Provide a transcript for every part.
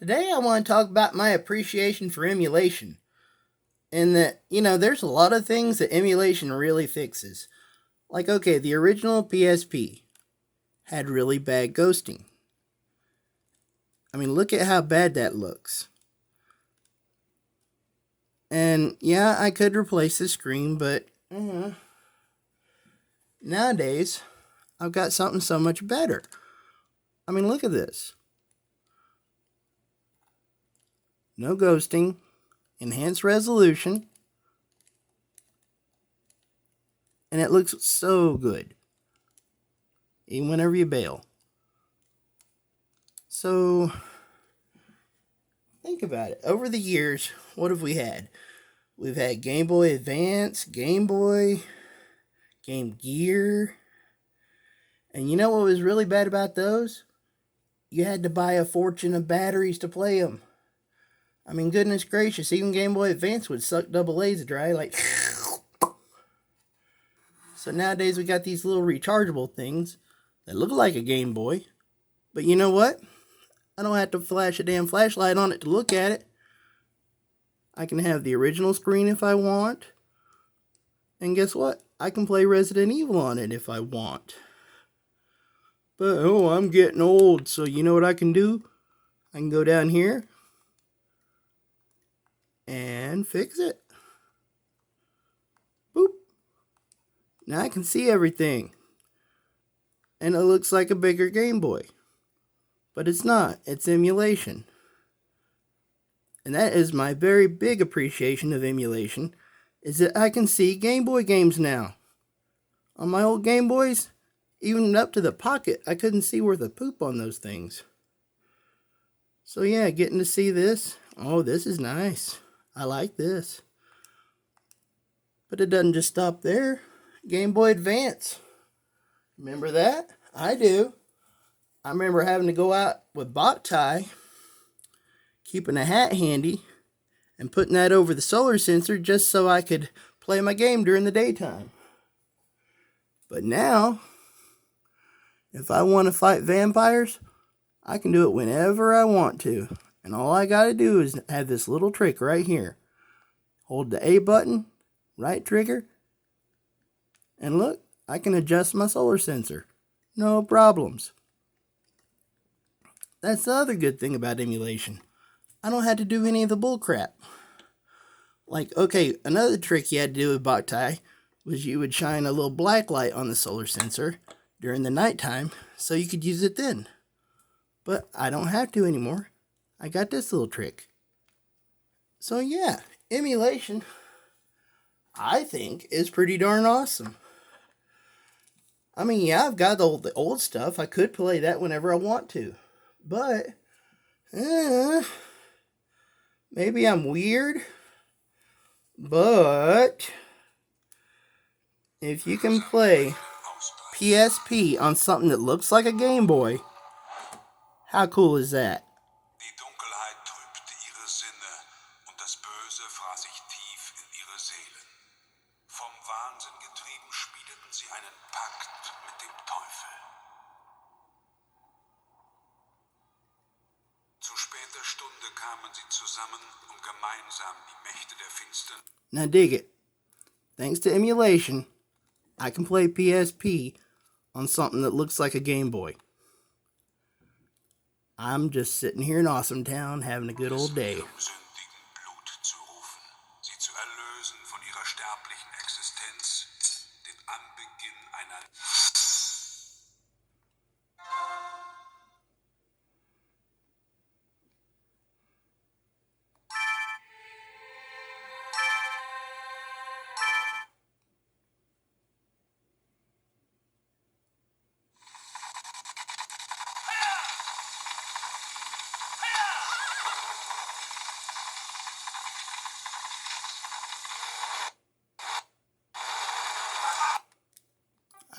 Today I want to talk about my appreciation for emulation. And that, there's a lot of things that emulation really fixes. Like, okay, the original PSP had really bad ghosting. I mean, look at how bad that looks. And yeah, I could replace the screen, but nowadays, I've got something so much better. I mean, look at this. No ghosting, enhanced resolution, and it looks so good, even whenever you bail. So, think about it. Over the years, what have we had? We've had Game Boy Advance, Game Boy, GameGear, and you know what was really bad about those? You had to buy a fortune of batteries to play them. I mean, goodness gracious, even Game Boy Advance would suck double A's dry, like. So nowadays we got these little rechargeable things that look like a Game Boy. But you know what? I don't have to flash a damn flashlight on it to look at it. I can have the original screen if I want. And guess what? I can play Resident Evil on it if I want. But, I'm getting old, so you know what I can do? I can go down here and fix it. Boop. Now I can see everything. And it looks like a bigger Game Boy. But it's not. It's emulation. And that is my very big appreciation of emulation, is that I can see Game Boy games now. On my old Game Boys, even up to the pocket, I couldn't see worth a poop on those things. So yeah, getting to see this, this is nice. I like this. But it doesn't just stop there. Game Boy Advance. Remember that? I do. I remember having to go out with bow tie, keeping a hat handy, and putting that over the solar sensor just so I could play my game during the daytime. But now, if I want to fight vampires, I can do it whenever I want to. And all I gotta do is have this little trick right here. Hold the A button, right trigger, and look, I can adjust my solar sensor. No problems. That's the other good thing about emulation. I don't have to do any of the bull crap. Like, okay, another trick you had to do with bow tie was you would shine a little black light on the solar sensor during the nighttime so you could use it then. But I don't have to anymore. I got this little trick. So yeah, emulation, I think, is pretty darn awesome. I mean, yeah, I've got the old stuff. I could play that whenever I want to. But, maybe I'm weird. But, if you can play PSP on something that looks like a Game Boy, how cool is that? Die Dunkelheit trübte ihre Sinne und das Böse fraß sich tief in ihre Seelen. Vom Wahnsinn getrieben schmiedeten sie einen Pakt mit dem Teufel. Zu später Stunde kamen sie zusammen, um gemeinsam die Mächte der Finsternis. Now dig it. Thanks to emulation, I can play PSP on something that looks like a Game Boy. I'm just sitting here in Awesome Town having a good old day. Sündigen Blut zu rufen, sie zu erlösen von ihrer sterblichen Existenz, den Anbeginn einer.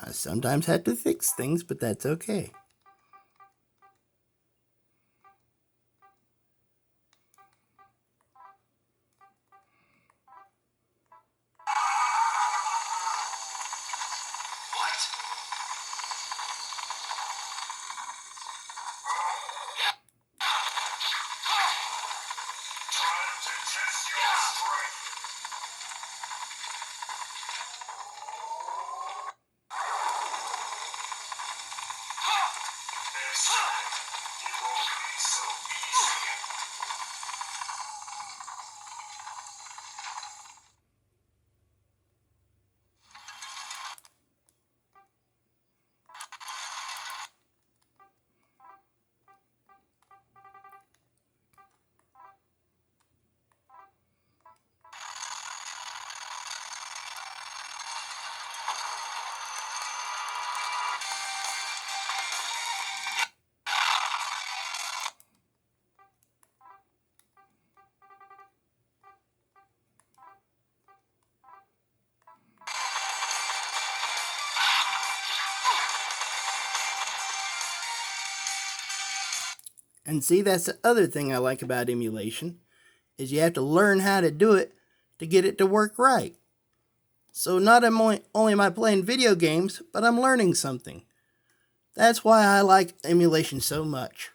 I sometimes have to fix things, but that's okay. And see, that's the other thing I like about emulation, is you have to learn how to do it to get it to work right. So not only am I playing video games, but I'm learning something. That's why I like emulation so much.